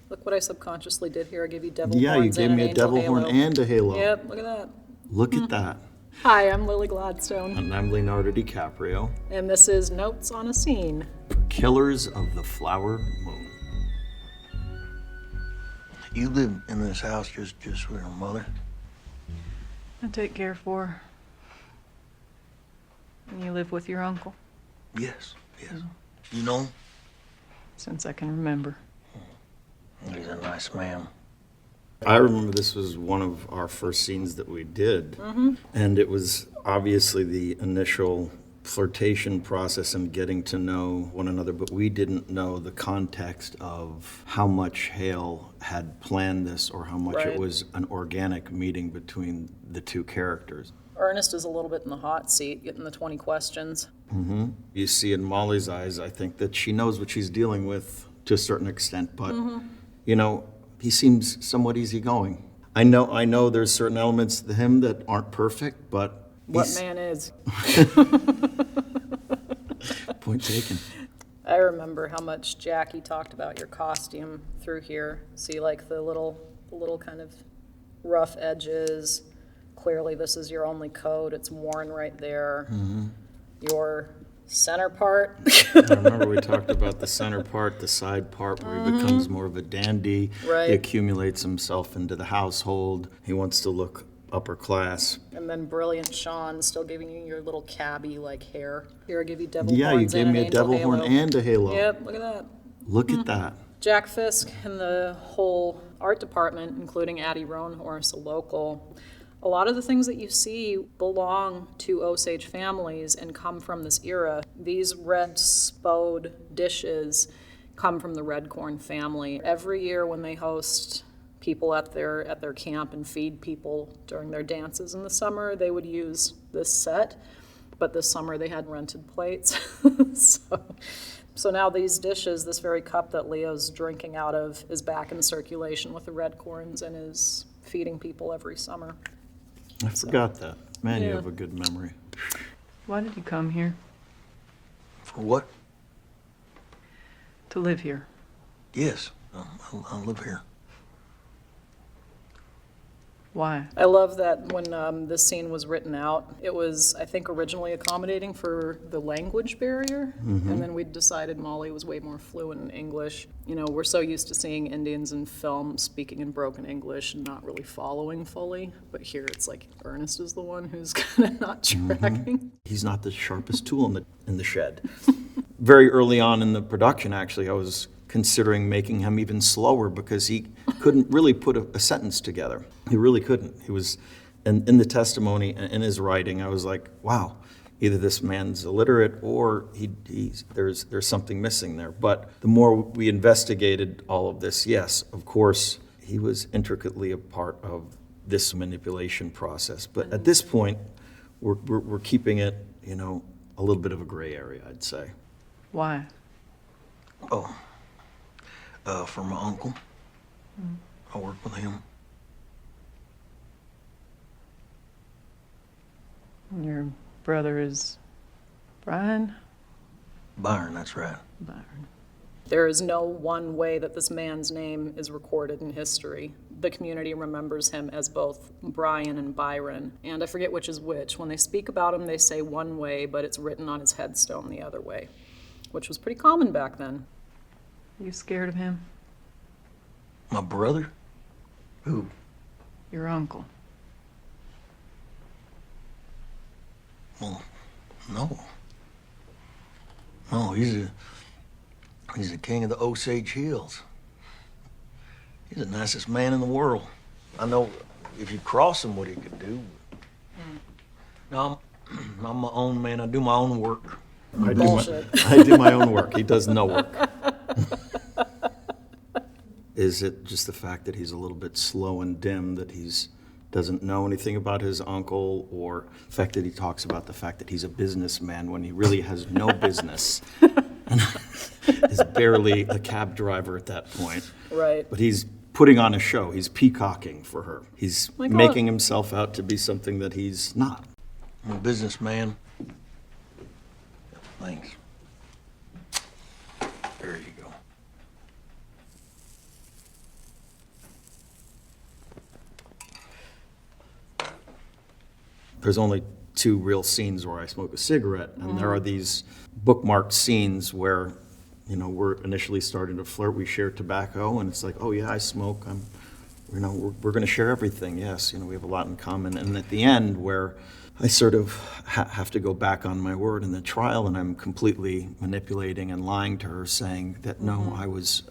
Look what I subconsciously did here. I gave you devil Yeah, you horns gave and me an a angel devil halo. horn and a halo. Yep, look at that. Look at that. Hi, I'm Lily Gladstone. And I'm Leonardo DiCaprio. And this is Notes on a Scene. Killers of the Flower Moon. You live in this house just with your mother? I take care for her. And you live with your uncle? Yes. You know him? Since I can remember. He's a nice man. I remember this was one of our first scenes that we did. Mm-hmm. And it was obviously the initial flirtation process and getting to know one another, but we didn't know the context of how much Hale had planned this or how much it was an organic meeting between the two characters. Ernest is a little bit in the hot seat, getting the 20 questions. Mm-hmm. You see in Molly's eyes, I think, that she knows what she's dealing with to a certain extent, but, you know, he seems somewhat easygoing. I know there's certain elements to him that aren't perfect, but what man is? Point taken. I remember how much Jackie talked about your costume through here. See, like the little kind of rough edges. Clearly, this is your only coat. It's worn right there. Mm-hmm. Your center part. I remember we talked about the center part, the side part, where he becomes more of a dandy. Right. He accumulates himself into the household. He wants to look upper class. And then brilliant Sean still giving you your little cabbie like hair. Here I give you devil Yeah, horns you gave and me an a devil angel horn halo. and a halo. Yep, look at that. Look at that. Jack Fisk and the whole art department, including Addie Roanhorse, a local. A lot of the things that you see belong to Osage families and come from this era. These red spode dishes come from the Red Corn family. Every year when they host people at their camp and feed people during their dances in the summer, they would use this set. But this summer they had rented plates. So now these dishes, this very cup that Leo's drinking out of, is back in circulation with the Red Corns and is feeding people every summer. I forgot that. Man, you Yeah. have a good memory. Why did you come here? For what? To live here. Yes, I live here. Why? I love that when this scene was written out, it was, I think, originally accommodating for the language barrier, and then we decided Molly was way more fluent in English. You know, we're so used to seeing Indians in film speaking in broken English and not really following fully, but here it's like Ernest is the one who's kind of not tracking. He's not the sharpest tool in the shed. Very early on in the production, actually, I was considering making him even slower because he couldn't really put a sentence together. He really couldn't. He was, in the testimony and in his writing, I was like, wow, either this man's illiterate or there's something missing there. But the more we investigated all of this, yes, of course, he was intricately a part of this manipulation process. But at this point, we're keeping it, you know, a little bit of a gray area, I'd say. Why? For my uncle. I work with him. Your brother is Brian? Byron, that's right. Byron. There is no one way that this man's name is recorded in history. The community remembers him as both Brian and Byron, and I forget which is which. When they speak about him, they say one way, but it's written on his headstone the other way, which was pretty common back then. You scared of him? My brother? Who? Your uncle. Well, no. No, he's the king of the Osage Hills. He's the nicest man in the world. I know if you cross him, what he could do. No, I'm my own man. I do my own work. I Bullshit. do my own work. He does no work. Is it just the fact that he's a little bit slow and dim, that doesn't know anything about his uncle, or the fact that he talks about the fact that he's a businessman when he really has no business and is barely a cab driver at that point? Right. But he's putting on a show. He's peacocking for her. He's My God. making himself out to be something that he's not. I'm a businessman. Thanks. There you go. there's only 2 real scenes where I smoke a cigarette, and there are these bookmarked scenes where, you know, we're initially starting to flirt. We share tobacco, and it's like, oh yeah, I smoke. You know, we're going to share everything. Yes, you know, we have a lot in common. And at the end, where I sort of have to go back on my word in the trial, and I'm completely manipulating and lying to her, saying that no, I was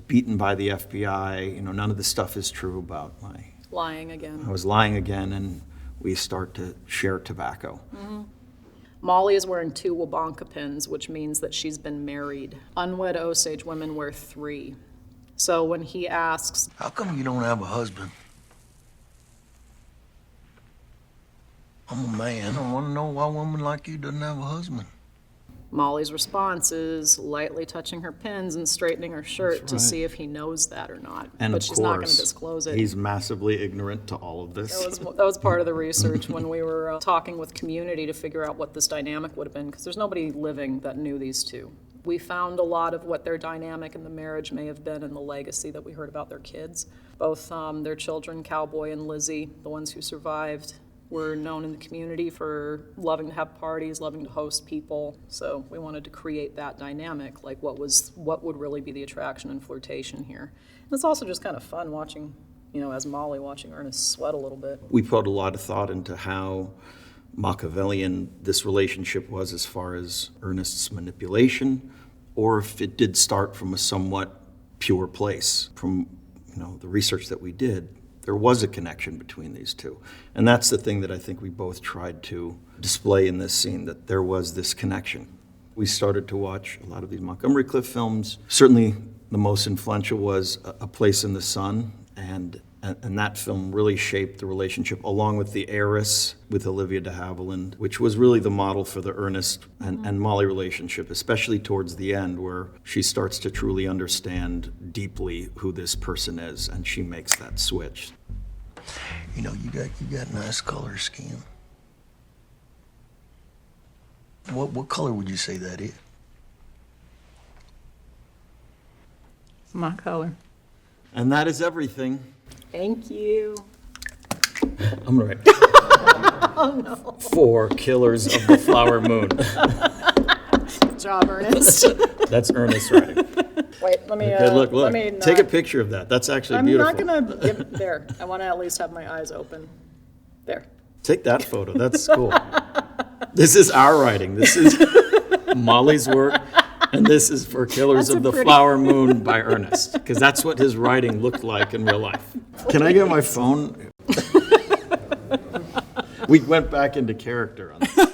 beaten by the FBI. You know, none of the stuff is true about my Lying again. I was lying again, and we start to share tobacco. Molly is wearing 2 Wabanka pins, which means that she's been married. Unwed Osage women wear 3. So when he asks, How come you don't have a husband? I'm a man. I want to know why a woman like you doesn't have a husband. Molly's response is lightly touching her pins and straightening her shirt to right. see if he knows that or not. And but of she's not going to course, disclose it. he's massively ignorant to all of this. That was part of the research when we were talking with community to figure out what this dynamic would have been, because there's nobody living that knew these 2. We found a lot of what their dynamic in the marriage may have been and the legacy that we heard about their kids. Both their children, Cowboy and Lizzie, the ones who survived, were known in the community for loving to have parties, loving to host people. So we wanted to create that dynamic, like what would really be the attraction and flirtation here. And it's also just kind of fun watching, you know, as Molly, watching Ernest sweat a little bit. We put a lot of thought into how Machiavellian this relationship was as far as Ernest's manipulation, or if it did start from a somewhat pure place. From, you know, the research that we did, there was a connection between these 2. And that's the thing that I think we both tried to display in this scene, that there was this connection. We started to watch a lot of these Montgomery Clift films. Certainly the most influential was A Place in the Sun, and that film really shaped the relationship, along with The Heiress with Olivia de Havilland, which was really the model for the Ernest and Molly relationship, especially towards the end, where she starts to truly understand deeply who this person is, and she makes that switch. You know, you got nice color skin. What color would you say that is? My color. And that is everything. Thank you. I'm right. Oh, no. 4 Killers of the Flower Moon. Good job, Ernest. That's Ernest's writing. Wait, let me. Okay, look. Let me Take a picture of that. That's actually I'm beautiful. not gonna give there. I want to at least have my eyes open. There. Take that photo. That's cool. This is our writing. This is Molly's work, and this is for Killers That's of the pretty- Flower Moon by Ernest, because that's what his writing looked like in real life. Can I get my phone? We went back into character on this.